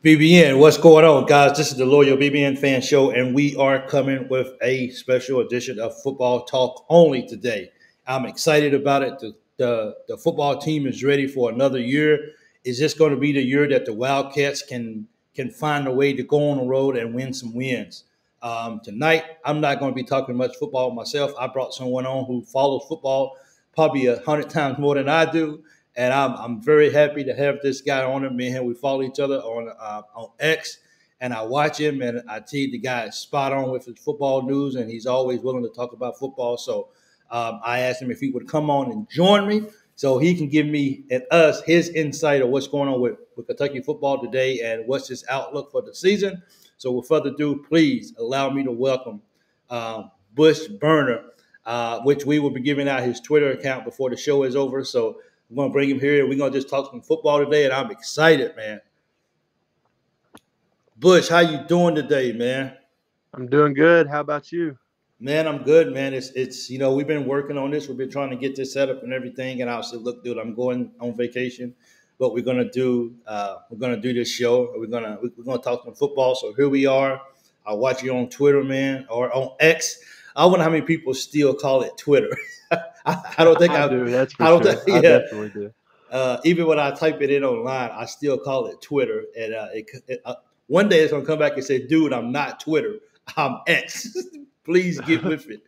BBN, what's going on, guys? This is the Loyal BBN Fan Show, and we are coming with a special edition of Football Talk only today. I'm excited about it. The football team is ready for another year. Is this going to be the year that the Wildcats can find a way to go on the road and win some wins? Tonight, I'm not going to be talking much football myself. I brought someone on who follows football probably 100 times more than I do. And I'm very happy to have this guy on it. Me and him, we follow each other on X, and I watch him, and I tell you, the guy is spot on with his football news, and he's always willing to talk about football. So I asked him if he would come on and join me so he can give me and us his insight of what's going on with Kentucky football today and what's his outlook for the season. So with further ado, please allow me to welcome Bush Burner, which we will be giving out his Twitter account before the show is over. So we're going to bring him here. We're going to just talk some football today, and I'm excited, man. Bush, how you doing today, man? I'm doing good. How about you? Man, I'm good, man. It's we've been working on this. We've been trying to get this set up and everything. And I said, look, dude, I'm going on vacation, but we're gonna do this show. We're gonna talk some football. So here we are. I watch you on Twitter, man, or on X. I wonder how many people still call it Twitter. I don't think I do. That's for sure. I definitely do. Even when I type it in online, I still call it Twitter. And one day it's going to come back and say, dude, I'm not Twitter. I'm X. Please get with it.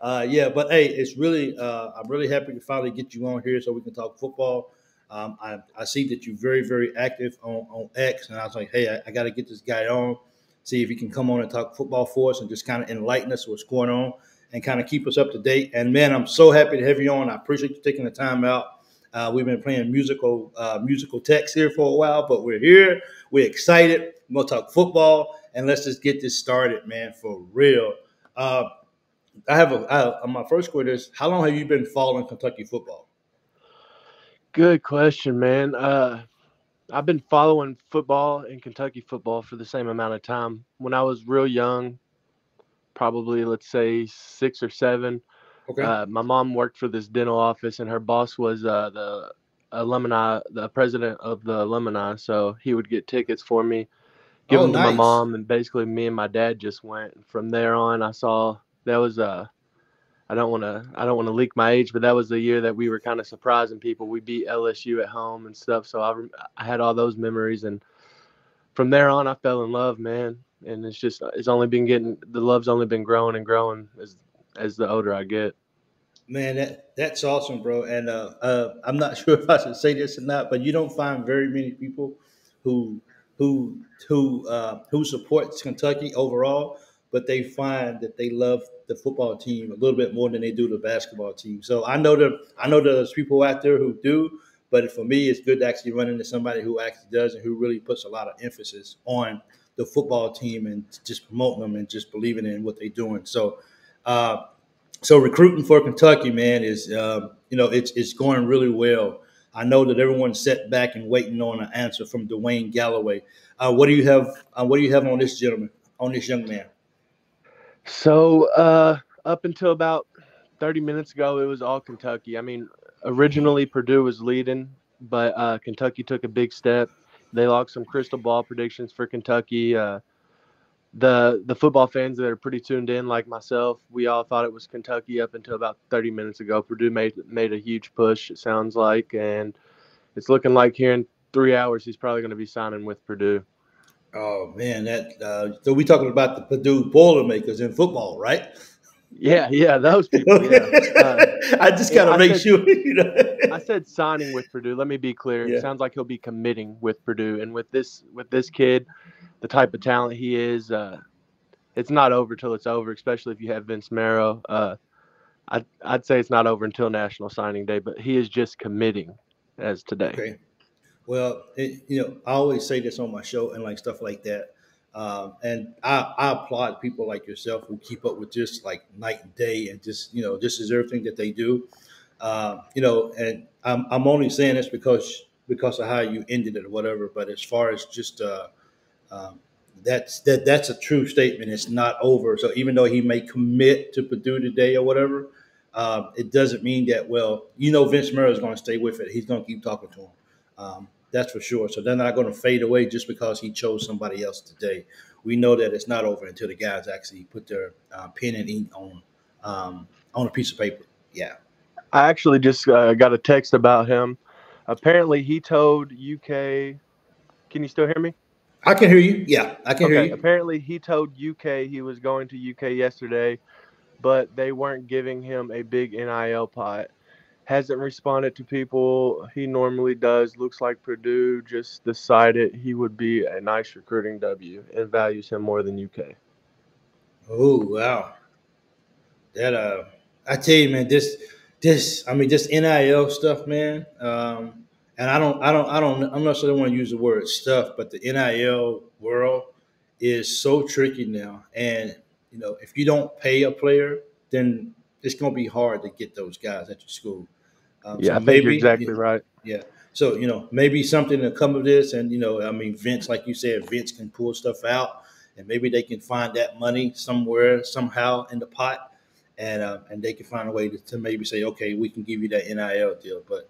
But, hey, it's really I'm really happy to finally get you on here so we can talk football. I see that you're very, very active on X. And I was like, hey, I got to get this guy on, see if he can come on and talk football for us and just kind of enlighten us what's going on and kind of keep us up to date. And, man, I'm so happy to have you on. I appreciate you taking the time out. We've been playing musical text here for a while, but we're here. We're excited. We're going to talk football, and let's just get this started, man, for real. My first question is, how long have you been following Kentucky football? Good question, man. I've been following football and Kentucky football for the same amount of time. When I was real young, probably, let's say, 6 or 7. Okay. My mom worked for this dental office, and her boss was the president of the alumni. So he would get tickets for me, give them to my mom, and basically me and my dad just went. From there on, I saw that was I don't want to leak my age, but that was the year that we were kind of surprising people. We beat LSU at home and stuff. So I had all those memories, and from there on, I fell in love, man. And the love's only been growing and growing as the older I get. Man, that's awesome, bro. And I'm not sure if I should say this or not, but you don't find very many people who support Kentucky overall, but they find that they love the football team a little bit more than they do the basketball team. So I know there's people out there who do, but for me, it's good to actually run into somebody who actually does and who really puts a lot of emphasis on the football team and just promoting them and just believing in what they're doing. So recruiting for Kentucky, man, is it's going really well. I know that everyone's sat back and waiting on an answer from Dwayne Galloway. What do you have? What do you have on this young man? So up until about 30 minutes ago, it was all Kentucky. I mean, originally Purdue was leading, but Kentucky took a big step. They logged some crystal ball predictions for Kentucky. The football fans that are pretty tuned in, like myself, we all thought it was Kentucky up until about 30 minutes ago. Purdue made a huge push, it sounds like, and it's looking like here in 3 hours he's probably going to be signing with Purdue. Oh man, so we talking about the Purdue Boilermakers in football, right? Yeah, those people. Yeah. I just gotta make sure. I said signing with Purdue. Let me be clear. Yeah. It sounds like he'll be committing with Purdue, and with this kid, the type of talent he is, it's not over till it's over. Especially if you have Vince Marrow. I'd say it's not over until National Signing Day, but he is just committing as today. Okay. Well, I always say this on my show and like stuff like that. And I applaud people like yourself who keep up with just like night and day and just is everything that they do. And I'm only saying this because of how you ended it or whatever. But as far as just that's a true statement. It's not over. So even though he may commit to Purdue today or whatever, it doesn't mean that Vince Murray is going to stay with it. He's going to keep talking to him. That's for sure. So they're not going to fade away just because he chose somebody else today. We know that it's not over until the guys actually put their pen and ink on a piece of paper. Yeah. I actually just got a text about him. Apparently, he told UK. Can you still hear me? I can hear you. Yeah, I can hear Okay. you. Apparently, he told UK he was going to UK yesterday, but they weren't giving him a big NIL pot. Hasn't responded to people he normally does. Looks like Purdue just decided he would be a nice recruiting W and values him more than UK. Oh wow. That I tell you, man, this I mean, this NIL stuff, man. And I'm not sure I want to use the word stuff, but the NIL world is so tricky now. And if you don't pay a player, then it's going to be hard to get those guys at your school. Yeah, So I think you're maybe, exactly right. yeah. So maybe something to come of this, and I mean, Vince, like you said, Vince can pull stuff out, and maybe they can find that money somewhere, somehow in the pot, and they can find a way to maybe say, okay, we can give you that NIL deal. But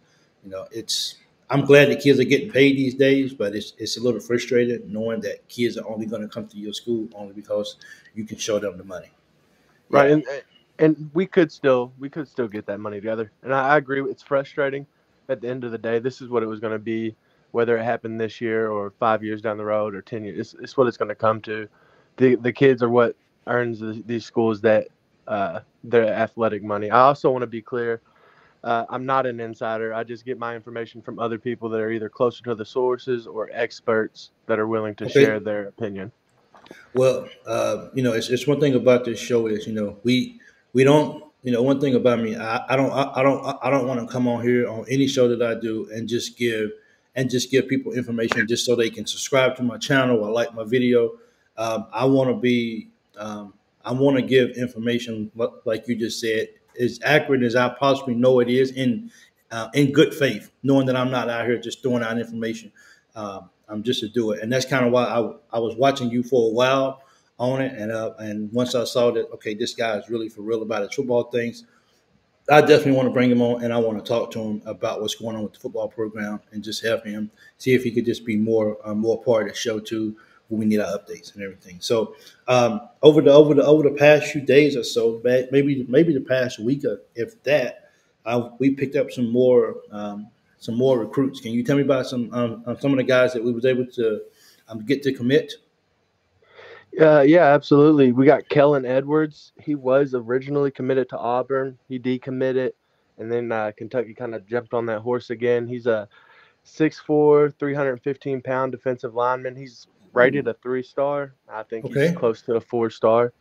it's I'm glad that kids are getting paid these days, but it's a little frustrating knowing that kids are only going to come to your school only because you can show them the money. Right, Yeah. and we could still get that money together. And I agree, it's frustrating. At the end of the day, this is what it was going to be, whether it happened this year or 5 years down the road or 10 years. It's what it's going to come to. The kids are what earns these schools their athletic money. I also want to be clear. I'm not an insider. I just get my information from other people that are either closer to the sources or experts that are willing to share Okay. their opinion. Well, it's one thing about this show is we don't one thing about me I don't want to come on here on any show that I do and just give people information just so they can subscribe to my channel or like my video. I want to be I want to give information like you just said as accurate as I possibly know it is in good faith, knowing that I'm not out here just throwing out information. I'm just to do it, and that's kind of why I was watching you for a while on it, and once I saw that, okay, this guy is really for real about his football things. I definitely want to bring him on, and I want to talk to him about what's going on with the football program, and just help him see if he could just be more part of the show too. When we need our updates and everything. So over the past few days or so, maybe the past week, if that, we picked up some more recruits. Can you tell me about some of the guys that we was able to get to commit? Yeah, absolutely. We got Kellen Edwards. He was originally committed to Auburn. He decommitted, and then Kentucky kind of jumped on that horse again. He's a 6'4", 315-pound defensive lineman. He's rated a 3-star. I think he's Okay. close to a 4-star.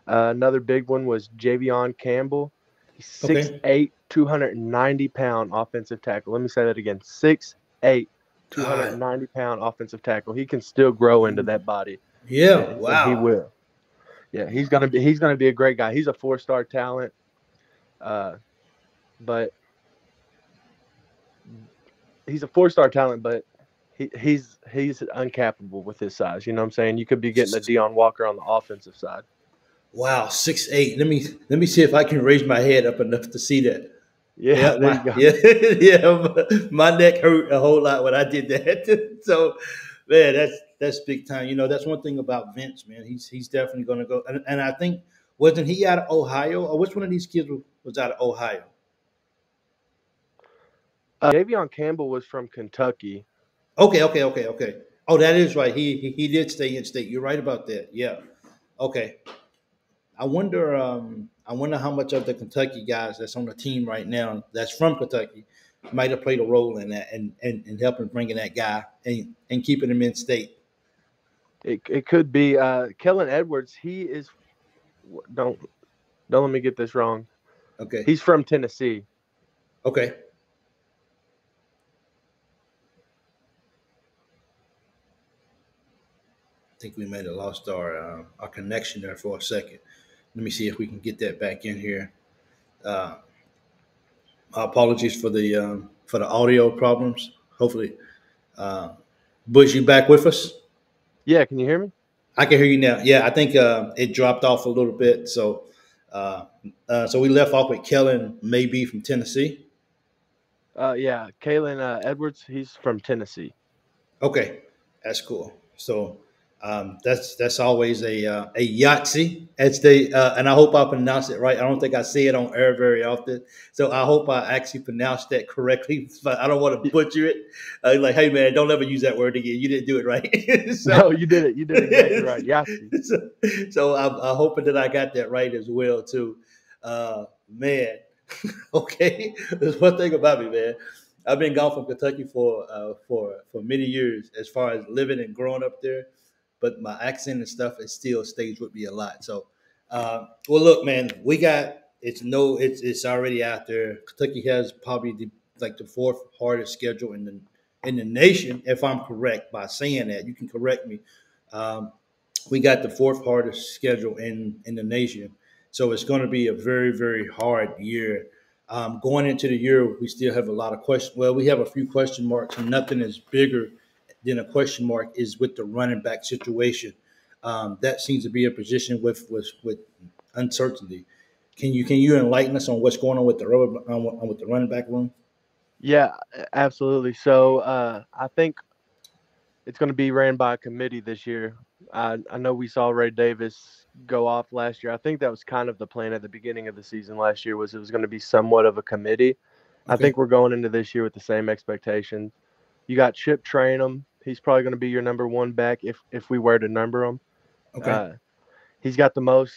Another big one was Javion Campbell. He's Okay. 6'8", 290-pound offensive tackle. Let me say that again. 6'8", God. 290-pound offensive tackle. He can still grow into that body. Yeah. And he Wow. will. Yeah, he's gonna be a great guy. He's a 4-star talent, but he's a 4-star talent, but he's uncappable with his size. You know what I'm saying? You could be getting a Deion Walker on the offensive side. Wow. 6'8". Let me see if I can raise my head up enough to see that. Yeah, Yeah, there you go. my neck hurt a whole lot when I did that. So, man, that's big time. That's one thing about Vince, man. He's definitely going to go. And I think wasn't he out of Ohio, or which one of these kids was out of Ohio? Javion Campbell was from Kentucky. Okay. Oh, that is right. He did stay in state. You're right about that. Yeah. Okay. I wonder how much of the Kentucky guys that's on the team right now that's from Kentucky might have played a role in that and helping bringing that guy and keeping him in state. It could be Kellen Edwards. He is don't let me get this wrong. Okay. He's from Tennessee. Okay. I think we may have lost our connection there for a second. Let me see if we can get that back in here. Uh, Apologies for the audio problems. Hopefully, Bush, you back with us? Yeah, can you hear me? I can hear you now. Yeah, I think it dropped off a little bit. So we left off with Kellen, maybe from Tennessee. Yeah, Kalen Edwards. He's from Tennessee. Okay, that's cool. So that's always a Yahtzee, as they and I hope I pronounce it right. I don't think I say it on air very often, so I hope I actually pronounced that correctly. But I don't want to butcher it. Like, hey man, don't ever use that word again. You didn't do it right. No, you did it. You did exactly right. Yahtzee. So I'm hoping that I got that right as well too. Man, okay. There's one thing about me, man. I've been gone from Kentucky for many years, as far as living and growing up there. But my accent and stuff, it still stays with me a lot. So, well, look, man, we got it's already out there. Kentucky has probably the fourth hardest schedule in the nation, if I'm correct by saying that. You can correct me. Um, we got the fourth hardest schedule in the nation, so it's going to be a very very hard year. Going into the year, we still have a lot of questions. Well, we have a few question marks, and nothing is bigger than a question mark is with the running back situation. That seems to be a position with uncertainty. Can you enlighten us on what's going on with with the running back room? Yeah, absolutely. So I think it's going to be ran by a committee this year. I know we saw Ray Davis go off last year. I think that was kind of the plan at the beginning of the season last year, was it was going to be somewhat of a committee. I Okay. think we're going into this year with the same expectations. You got Chip Trayanum. He's probably going to be your number one back if we were to number him. Okay. Uh, he's got the most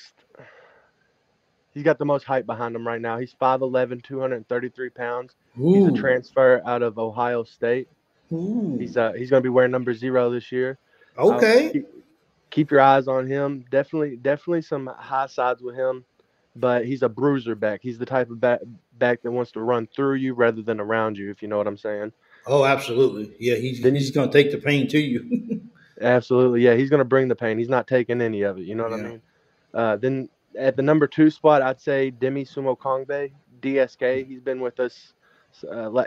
he's got the most hype behind him right now. He's 5'11", 233 pounds. He's a Ooh. transfer out of Ohio State. Ooh. He's going to be wearing number 0 this year. Okay. Keep your eyes on him. Definitely some high sides with him, but he's a bruiser back. He's the type of back that wants to run through you rather than around you, if you know what I'm saying. Oh, absolutely. Yeah, he's going to take the pain to you. Absolutely, yeah. He's going to bring the pain. He's not taking any of it. You know what I Yeah. mean? Then at the number 2 spot, I'd say 𝐒𝐿 𝐂𝐑𝐈𝐏𝐍𝐿, DSK. He's been with us.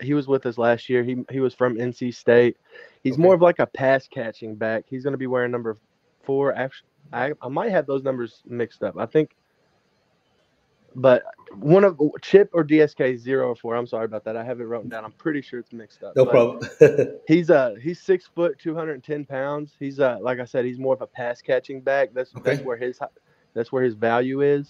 He was with us last year. He was from NC State. He's more Okay. of like a pass catching back. He's going to be wearing number 4. Actually, I might have those numbers mixed up. I think, but one of Chip or DSK 0 or 4. I'm sorry about that. I have it written down. I'm pretty sure it's mixed up. No But problem. he's 6 foot, 210 pounds. He's like I said, he's more of a pass catching back. Okay. That's where his value is.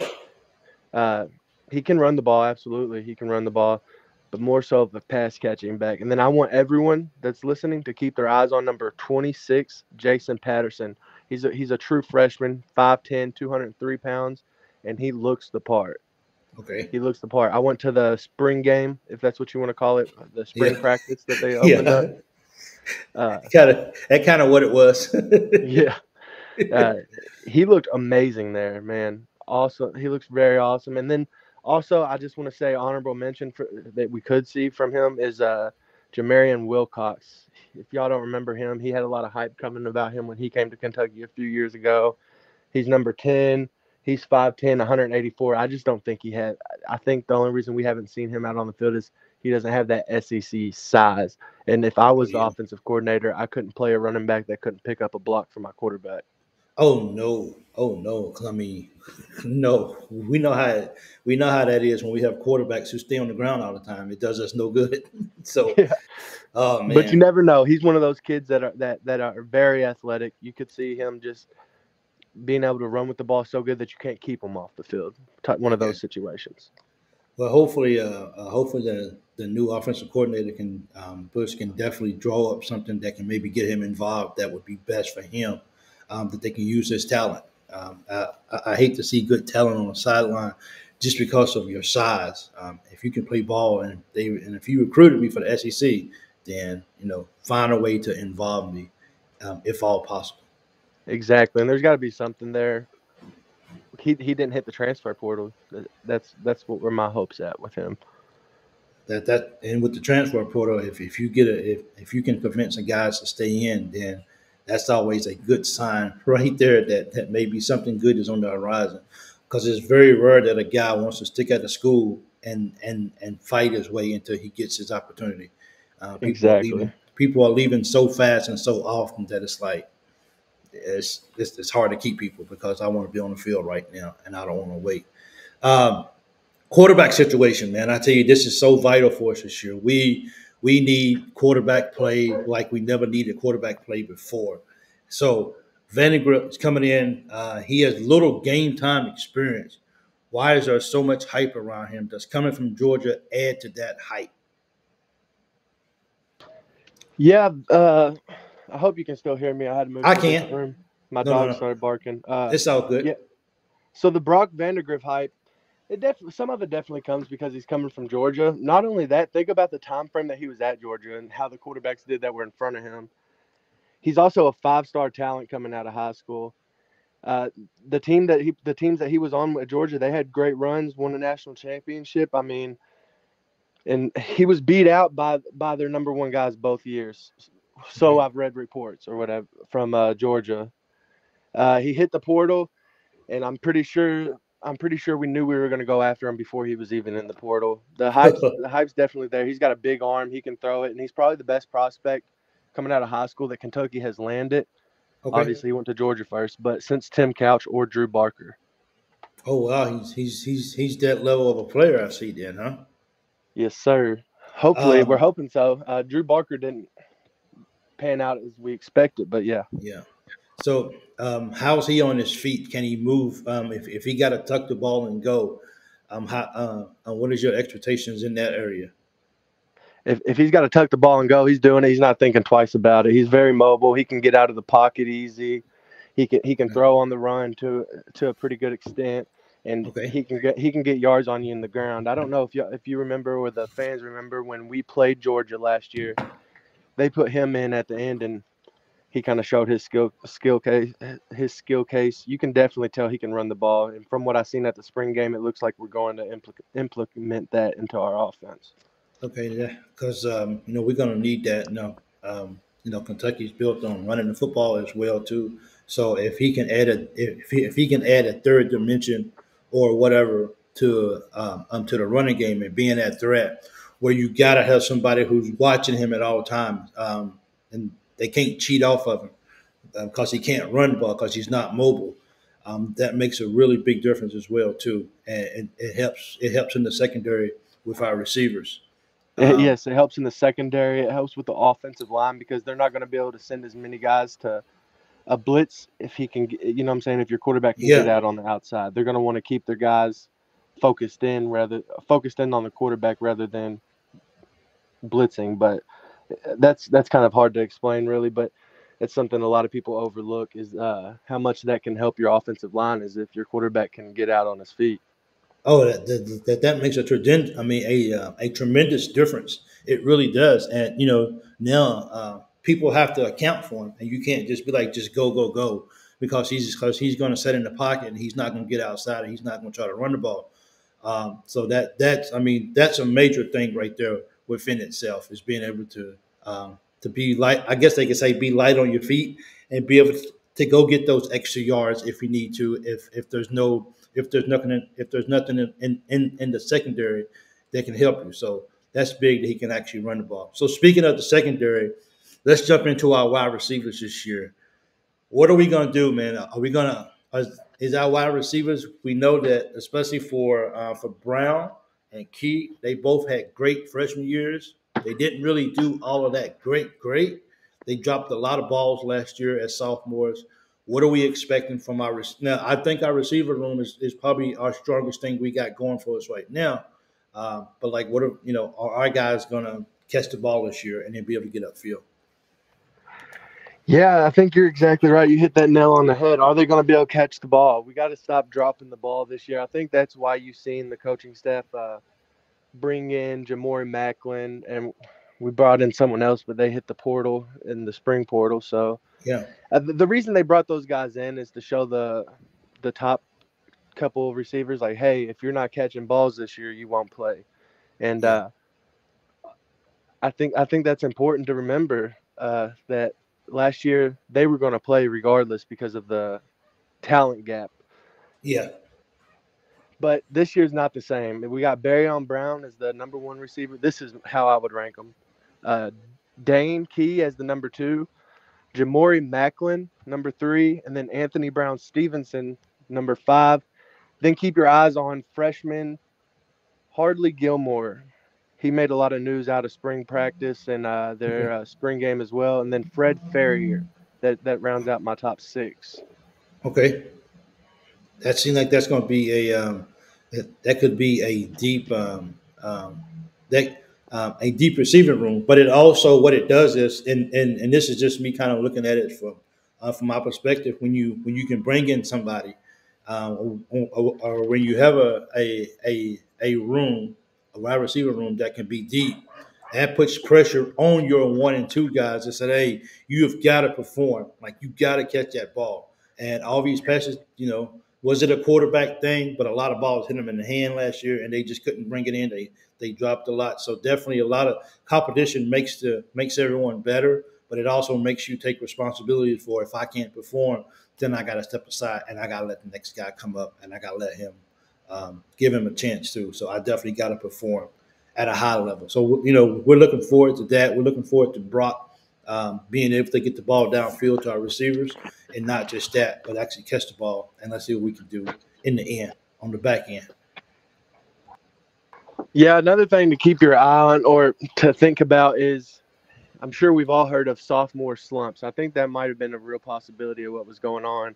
Uh, he can run the ball, absolutely. He can run the ball, but more so of a pass catching back. And then I want everyone that's listening to keep their eyes on number 26, Jason Patterson. He's a true freshman, 5'10", 203 pounds, and he looks the part. Okay. He looks the part. I went to the spring game, if that's what you want to call it, the spring Yeah. practice that they opened up. That kind of what it was. Yeah. He looked amazing there, man. Awesome. He looks very awesome. And then also, I just want to say honorable mention that we could see from him is Jamarian Wilcox. If y'all don't remember him, he had a lot of hype coming about him when he came to Kentucky a few years ago. He's number 10. He's 5'10", 184. I just don't think he had – I think the only reason we haven't seen him out on the field is he doesn't have that SEC size. And if I Oh was the yeah. offensive coordinator, I couldn't play a running back that couldn't pick up a block for my quarterback. Oh no. Oh no. I mean, no. We know how that is when we have quarterbacks who stay on the ground all the time. It does us no good. So, Yeah. oh But you man. never know. He's one of those kids that are very athletic. You could see him just being able to run with the ball so good that you can't keep him off the field. One of Okay. those situations. Well, hopefully the new offensive coordinator Bush can definitely draw up something that can maybe get him involved. That would be best for him. That they can use his talent. I hate to see good talent on the sideline just because of your size. If you can play ball and if you recruited me for the SEC, then find a way to involve me, if all possible. Exactly. And there's got to be something there. He didn't hit the transfer portal. That's where my hopes at with him. That and with the transfer portal, if you get if you can convince the guys to stay in, then that's always a good sign right there that maybe something good is on the horizon. Because it's very rare that a guy wants to stick at the school and fight his way until he gets his opportunity. People are Exactly. leaving so fast and so often that it's like it's hard to keep people because I want to be on the field right now and I don't want to wait. Um, Quarterback situation, man. I tell you, this is so vital for us this year. We need quarterback play like we never needed quarterback play before. So Vandagrif is coming in. He has little game time experience. Why is there so much hype around him? Does coming from Georgia add to that hype? Yeah, I hope you can still hear me. I had to move I to a different can't. room. My No, no, dog no. started barking. It's all good. Yeah. So the Brock Vandagrif hype, some of it definitely comes because he's coming from Georgia. Not only that, think about the time frame that he was at Georgia and how the quarterbacks did that were in front of him. He's also a 5-star talent coming out of high school. The teams that he was on at Georgia, they had great runs, won a national championship. I mean, and he was beat out by their number one guys both years. So Okay. I've read reports or whatever from Georgia. He hit the portal, and I'm pretty sure we knew we were going to go after him before he was even in the portal. The hype's definitely there. He's got a big arm, he can throw it, and he's probably the best prospect coming out of high school that Kentucky has landed. Okay. Obviously, he went to Georgia first, but since Tim Couch or Drew Barker. Oh wow, he's that level of a player. I see then, huh? Yes, sir. Hopefully, we're Um, hoping so. Drew Barker didn't pan out as we expected, but yeah. yeah. So how's he on his feet? Can he move? If he got to tuck the ball and go, what is your expectations in that area? If he's got to tuck the ball and go, he's doing it. He's not thinking twice about it. He's very mobile. He can get out of the pocket easy. He can Okay. throw on the run to a pretty good extent, and Okay. he can get yards on you in the ground. I don't know if you remember or the fans remember when we played Georgia last year. They put him in at the end, and he kind of showed his skill case. You can definitely tell he can run the ball, and from what I've seen at the spring game, it looks like we're going to implement that into our offense. Okay. Yeah. Because we're gonna need that. Kentucky's built on running the football as well too. So if he can add if he can add a third dimension or whatever to the running game and being that threat, where you gotta have somebody who's watching him at all times, and they can't cheat off of him because he can't run the ball because he's not mobile. That makes a really big difference as well too, and it helps. It helps in the secondary with our receivers. Um, Yes, it helps in the secondary. It helps with the offensive line because they're not going to be able to send as many guys to a blitz if he can. You know what I'm saying? If your quarterback can get yeah, out on the outside, they're going to want to keep their guys focused in on the quarterback rather than blitzing. But that's kind of hard to explain, really. But it's something a lot of people overlook is how much that can help your offensive line is if your quarterback can get out on his feet. oh, that makes a tremendous difference. It really does, and now people have to account for him, and you can't just be like just go go go because he's going to sit in the pocket and he's not going to get outside and he's not going to try to run the ball. So that's a major thing right there within itself is being able to be light. I guess they could say be light on your feet and be able to go get those extra yards if you need to. If there's nothing in the secondary that can help you. So that's big that he can actually run the ball. So speaking of the secondary, let's jump into our wide receivers this year. What are we going to do, man? Are we going to is our wide receivers? We know that especially for Brown and Key, they both had great freshman years. They didn't really do all of that great. They dropped a lot of balls last year as sophomores. What are we expecting from now? I think our receiver room is probably our strongest thing we got going for us right now. But like, are our guys going to catch the ball this year and then be able to get upfield? Yeah, I think you're exactly right. You hit that nail on the head. Are they going to be able to catch the ball? We got to stop dropping the ball this year. I think that's why you've seen the coaching staff bring in Jamori Macklin, and we brought in someone else, but they hit the portal in the spring portal. So Yeah, the reason they brought those guys in is to show the top couple of receivers, like, hey, if you're not catching balls this year, you won't play. And yeah. I think that's important to remember that last year they were going to play regardless because of the talent gap. Yeah, But this year's not the same. We got Barryon Brown as the number one receiver. This is how I would rank them. Uh, Dane Key as the number two, Jamori Macklin, number three, and then Anthony Brown Stevenson, number five. Then keep your eyes on freshman Hardly Gilmore. He made a lot of news out of spring practice and their spring game as well. And then Fred Ferrier. That rounds out my top 6. Okay. That seems like that's going to be that could be that a deep receiving room. But it also what it does is, and this is just me kind of looking at it from my perspective. When you can bring in somebody, or when you have a room, a wide receiver room that can be deep, that puts pressure on your 1 and 2 guys that said, "Hey, you have got to perform. Like you got to catch that ball." And all these passes, was it a quarterback thing? But a lot of balls hit them in the hand last year, and they just couldn't bring it in. They dropped a lot. So definitely a lot of competition makes everyone better, but it also makes you take responsibility for if I can't perform, then I got to step aside and I got to let the next guy come up and I got to let him give him a chance too. So I definitely got to perform at a high level. So we're looking forward to that. We're looking forward to Brock being able to get the ball downfield to our receivers, and not just that, but actually catch the ball. And let's see what we can do in the end, on the back end. Yeah, another thing to keep your eye on or to think about is, I'm sure we've all heard of sophomore slumps. I think that might have been a real possibility of what was going on.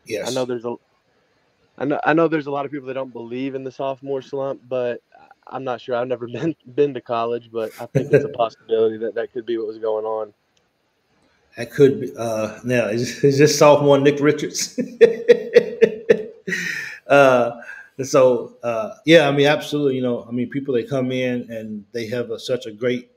Yes. I know there's a lot of people that don't believe in the sophomore slump, but I'm not sure. I've never been to college, but I think it's a possibility that could be what was going on. That could be. Now, is this sophomore Nick Richards? Yeah, I mean, absolutely. People that come in and they have such a great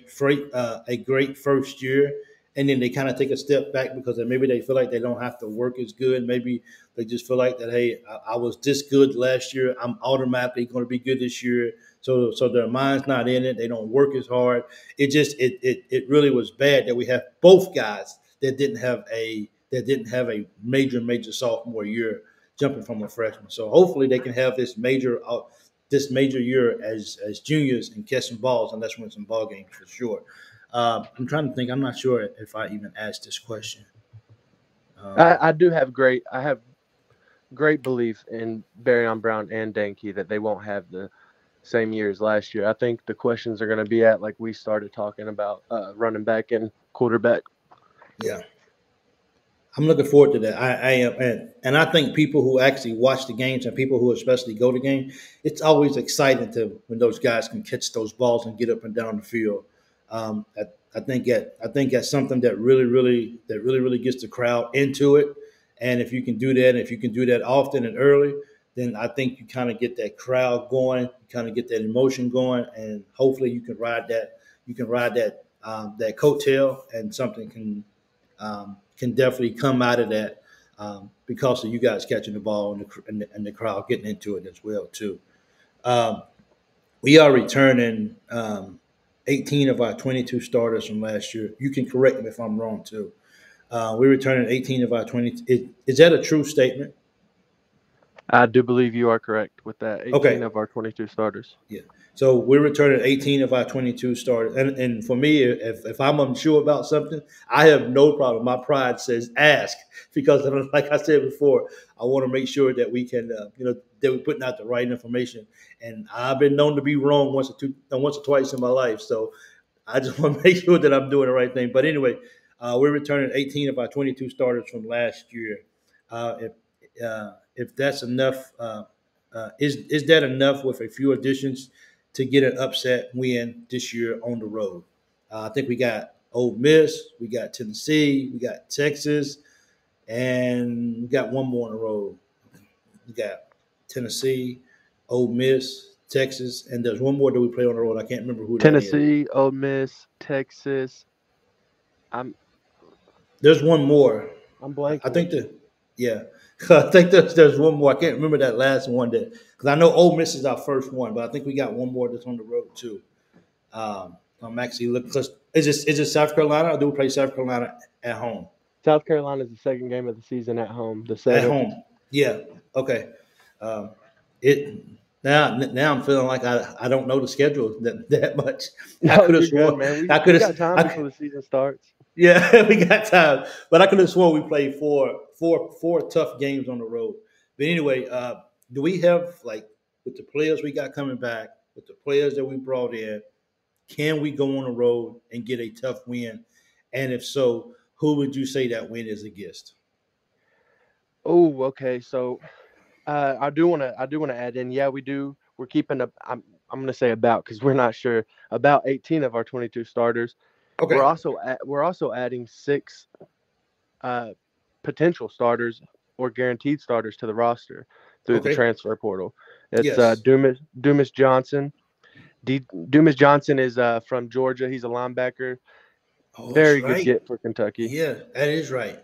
first year, and then they kind of take a step back because maybe they feel like they don't have to work as good. Maybe they just feel like that, hey, I was this good last year, I'm automatically going to be good this year. So their mind's not in it. They don't work as hard. It really was bad that we have both guys that didn't have a major sophomore year jumping from a freshman. So hopefully they can have this major year as juniors and catch some balls and let's win some ball games for sure. I'm trying to think. I'm not sure if I even asked this question. I have great belief in Barryon Brown and Danke that they won't have the same year as last year. I think the questions are going to be at, like we started talking about, running back and quarterback. Yeah. I'm looking forward to that. I am, and I think people who actually watch the games and people who especially go to game, it's always exciting when those guys can catch those balls and get up and down the field. I think that's something that really gets the crowd into it. And if you can do that, if you can do that often and early, then I think you kind of get that crowd going, you kind of get that emotion going, and hopefully you can ride that. You can ride that coattail, and something can definitely come out of that because of you guys catching the ball and the crowd getting into it as well too. We are returning 18 of our 22 starters from last year. You can correct me if I'm wrong too. We're returning 18 of our 20. Is that a true statement? I do believe you are correct with that. 18 of our 22 starters. Yeah. So we're returning 18 of our 22 starters. And for me, if I'm unsure about something, I have no problem. My pride says ask, because like I said before, I want to make sure that we can, that we're putting out the right information. And I've been known to be wrong once or twice in my life. So I just want to make sure that I'm doing the right thing. But anyway, we're returning 18 of our 22 starters from last year. If that's enough, is that enough with a few additions to get an upset win this year on the road? I think we got Ole Miss, we got Tennessee, we got Texas, and we got one more on the road. We got Tennessee, Ole Miss, Texas, and there's one more that we play on the road. I can't remember who that is. Tennessee, Ole Miss, Texas. There's one more. I'm blanking. I think I think there's one more. I can't remember that last one because I know Ole Miss is our first one, but I think we got one more that's on the road too. I'm actually looking. Is it South Carolina, or do we play South Carolina at home? South Carolina is the second game of the season at home. At home, yeah. Okay. Now I'm feeling like I don't know the schedule that much. I could have sworn, man. We got time before the season starts. Yeah, we got time, but I could have sworn we played four tough games on the road. But anyway, do we have with the players we got coming back, with the players that we brought in, can we go on the road and get a tough win? And if so, who would you say that win is against? Oh, okay. So I do want to add in. Yeah, we do. We're keeping a. I'm going to say about because we're not sure about 18 of our 22 starters. Okay. We're also adding 6 potential starters or guaranteed starters to the roster through the transfer portal. It's Yes. Dumas Johnson. Dumas Johnson is from Georgia. He's a linebacker. Oh, that's Very good right. get for Kentucky. Yeah, that is right.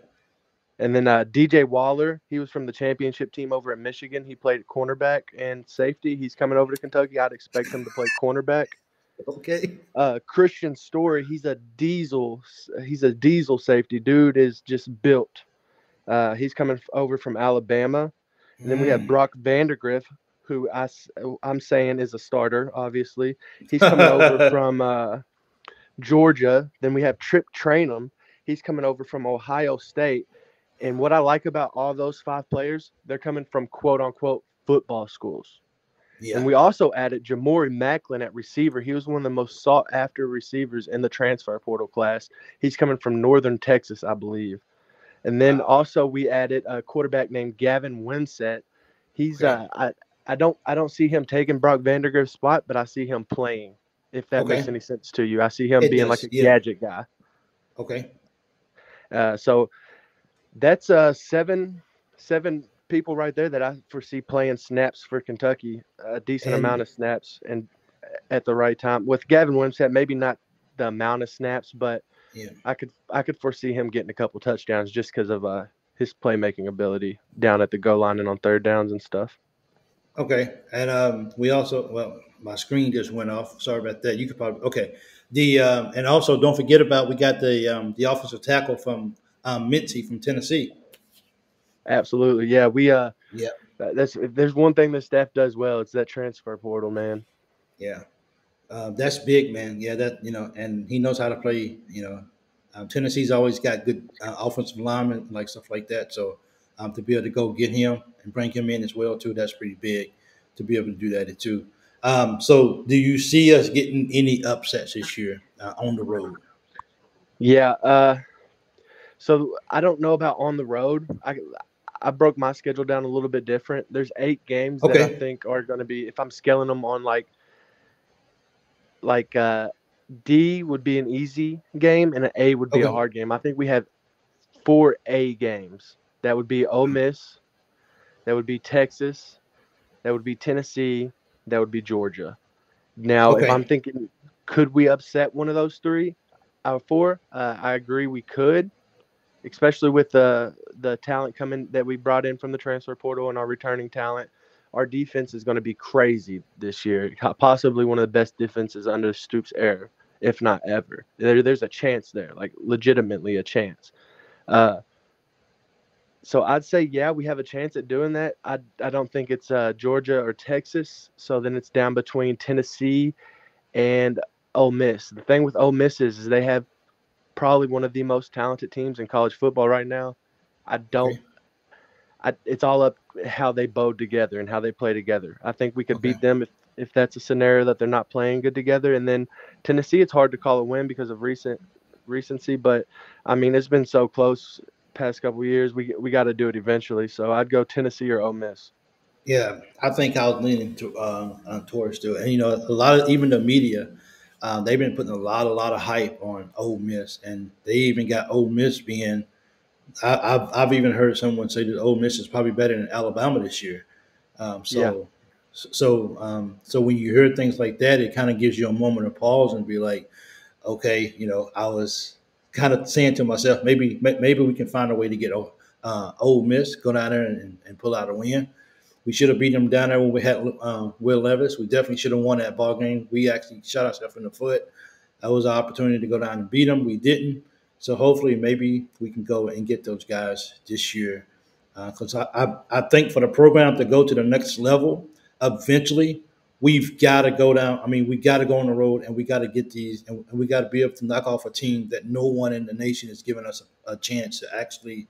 And then DJ Waller, he was from the championship team over at Michigan. He played cornerback and safety. He's coming over to Kentucky. I'd expect him to play cornerback. Okay. Christian Story, he's a diesel safety. Dude is just built. He's coming over from Alabama. And then we have Brock Vandagrif, who I'm saying is a starter, obviously. He's coming over from Georgia. Then we have Trip Trainum. He's coming over from Ohio State. And what I like about all those 5 players, they're coming from quote-unquote football schools. Yeah. And we also added Jamori Macklin at receiver. He was one of the most sought-after receivers in the transfer portal class. He's coming from Northern Texas, I believe. And then also we added a quarterback named Gavin Winsett. He's I don't see him taking Brock Vandergriff's spot, but I see him playing. If that makes any sense to you, I see him being like a gadget guy. Okay. So that's 7 people right there that I foresee playing snaps for Kentucky, a decent amount of snaps, and at the right time. With Gavin Winsett, maybe not the amount of snaps, but I could foresee him getting a couple touchdowns just because of his playmaking ability down at the goal line and on third downs and stuff. Okay, and we also my screen just went off. Sorry about that. You could probably the and also don't forget about we got the offensive tackle from Mincy from Tennessee. Absolutely, yeah. If there's one thing the staff does well, it's that transfer portal, man. Yeah, that's big, man. Yeah, and he knows how to play. Tennessee's always got good offensive linemen, like stuff like that. So to be able to go get him and bring him in as well too, that's pretty big to be able to do that too. So do you see us getting any upsets this year on the road? Yeah. So I don't know about on the road. I broke my schedule down a little bit different. There's 8 games that I think are going to be, if I'm scaling them on like D would be an easy game and an A would be a hard game. I think we have 4 A games. That would be Ole Miss, that would be Texas, that would be Tennessee, that would be Georgia. Now, if I'm thinking, could we upset one of those 3 out of 4? I agree we could, especially with the talent coming that we brought in from the transfer portal and our returning talent. Our defense is going to be crazy this year, possibly one of the best defenses under Stoops' era, if not ever. There's a chance there, like legitimately a chance. So I'd say, yeah, we have a chance at doing that. I don't think it's Georgia or Texas. So then it's down between Tennessee and Ole Miss. The thing with Ole Miss is they have probably one of the most talented teams in college football right now. It's all up how they bowed together and how they play together. I think we could beat them if that's a scenario that they're not playing good together. And then Tennessee, it's hard to call a win because of recency. But, I mean, it's been so close past couple of years. We got to do it eventually. So I'd go Tennessee or Ole Miss. Yeah, I think I was leaning towards too. And, a lot of even the media, they've been putting a lot of hype on Ole Miss. And they even got Ole Miss being – I've even heard someone say that Ole Miss is probably better than Alabama this year. So when you hear things like that, it kind of gives you a moment of pause and be like, okay, I was kind of saying to myself, maybe we can find a way to get Ole Miss, go down there and pull out a win. We should have beat them down there when we had Will Levis. We definitely should have won that ball game. We actually shot ourselves in the foot. That was our opportunity to go down and beat them. We didn't. So hopefully maybe we can go and get those guys this year. Because I think for the program to go to the next level, eventually we've got to go down. I mean, we got to go on the road and we got to get these and we got to be able to knock off a team that no one in the nation is giving us a chance to actually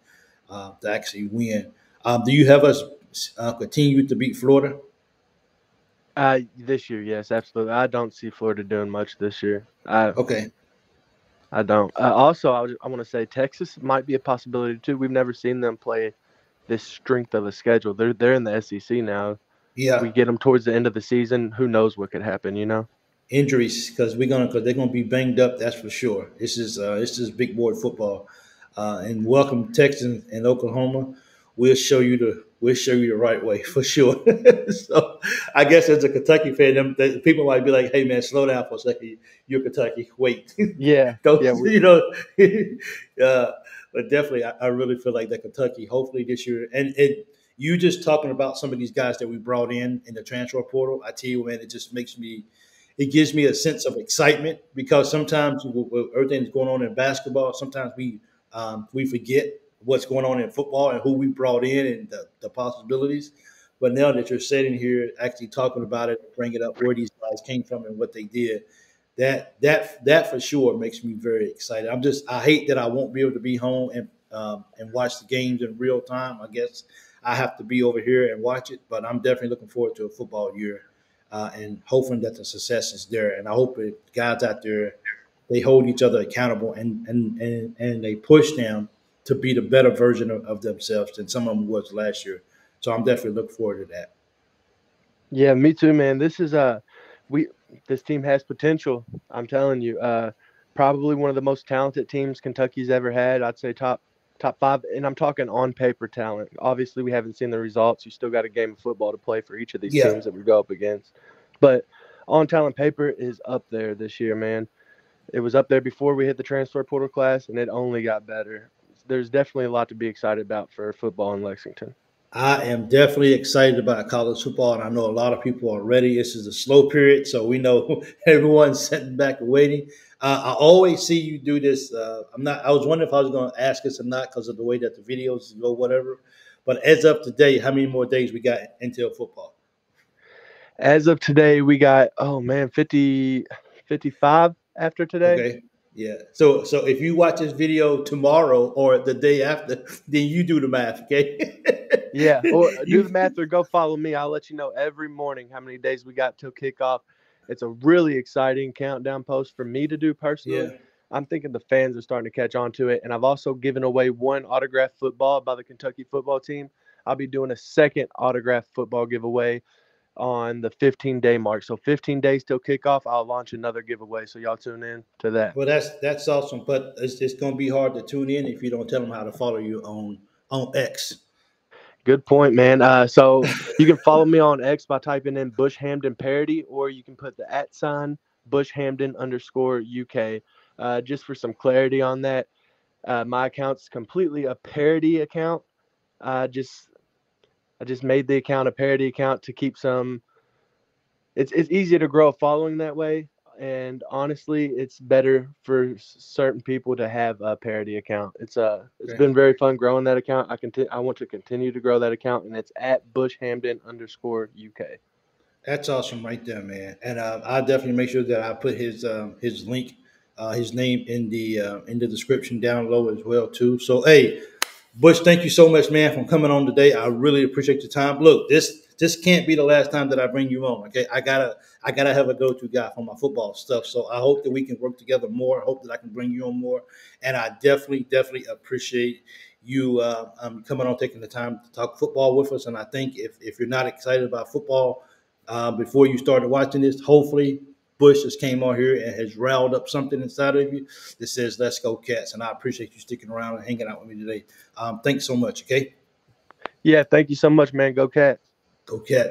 win. Do you have us continue to beat Florida? This year, yes, absolutely. I don't see Florida doing much this year. Okay. I don't. Also, I want to say Texas might be a possibility too. We've never seen them play this strength of a schedule. They're in the SEC now. Yeah. We get them towards the end of the season. Who knows what could happen? You know. Injuries because they're gonna be banged up. That's for sure. This is big boy football, and welcome Texas and Oklahoma. We'll show you the right way for sure. So I guess as a Kentucky fan, people might be like, "Hey man, slow down for a second. You're Kentucky. Wait, Yeah, don't yeah. you know?" But definitely, I really feel like that Kentucky. Hopefully this year, and you just talking about some of these guys that we brought in the transfer portal. I tell you, man, it gives me a sense of excitement because sometimes with everything that's going on in basketball, sometimes we forget what's going on in football and who we brought in and the possibilities. But now that you're sitting here actually talking about it, bringing up where these guys came from and what they did, that for sure makes me very excited. I hate that I won't be able to be home and watch the games in real time. I guess I have to be over here and watch it, but I'm definitely looking forward to a football year and hoping that the success is there. And I hope the guys out there they hold each other accountable and they push them to be the better version of themselves than some of them was last year. So I'm definitely looking forward to that. Yeah, me too, man. We this team has potential. I'm telling you. Probably one of the most talented teams Kentucky's ever had. I'd say top five, and I'm talking on paper talent. Obviously, we haven't seen the results. You still got a game of football to play for each of these Yeah, teams that we go up against. But on talent paper is up there this year, man. It was up there before we hit the transfer portal class, and it only got better. There's definitely a lot to be excited about for football in Lexington. I am definitely excited about college football, and I know a lot of people are ready. This is a slow period, so we know everyone's sitting back and waiting. I always see you do this. I'm not. I was wondering if I was going to ask this or not because of the way that the videos go, whatever. But as of today, how many more days we got until football? As of today, we got, oh man, 55 after today. Okay. Yeah. So if you watch this video tomorrow or the day after, then you do the math, okay? Yeah, or do the you math or go follow me. I'll let you know every morning how many days we got till kickoff. It's a really exciting countdown post for me to do yeah. personally. I'm thinking the fans are starting to catch on to it. And I've also given away one autographed football by the Kentucky football team. I'll be doing a second autographed football giveaway on the 15-day mark. So 15 days till kickoff, I'll launch another giveaway. So y'all tune in to that. Well, that's awesome, but it's going to be hard to tune in if you don't tell them how to follow you on X. Good point, man. So you can follow me on X by typing in Bush Hamden Parody, or you can put the @ Bush Hamden _ UK. Just for some clarity on that, my account's completely a parody account. I just made the account a parody account to keep some. It's easier to grow a following that way, and honestly, it's better for certain people to have a parody account. It's Okay. been very fun growing that account. I want to continue to grow that account, and it's at Bush Hamden _ UK. That's awesome right there, man. And I'll definitely make sure that I put his link, his name in the description down low as well too. So hey, Bush, thank you so much, man, for coming on today. I really appreciate your time. Look, this can't be the last time that I bring you on. Okay, I gotta have a go-to guy for my football stuff. So I hope that we can work together more. I hope that I can bring you on more. And I definitely appreciate you coming on, taking the time to talk football with us. And I think if you're not excited about football before you started watching this, hopefully Bush just came on here and has riled up something inside of you that says, let's go Cats. And I appreciate you sticking around and hanging out with me today. Thanks so much, okay? Yeah, thank you so much, man. Go Cats. Go Cats.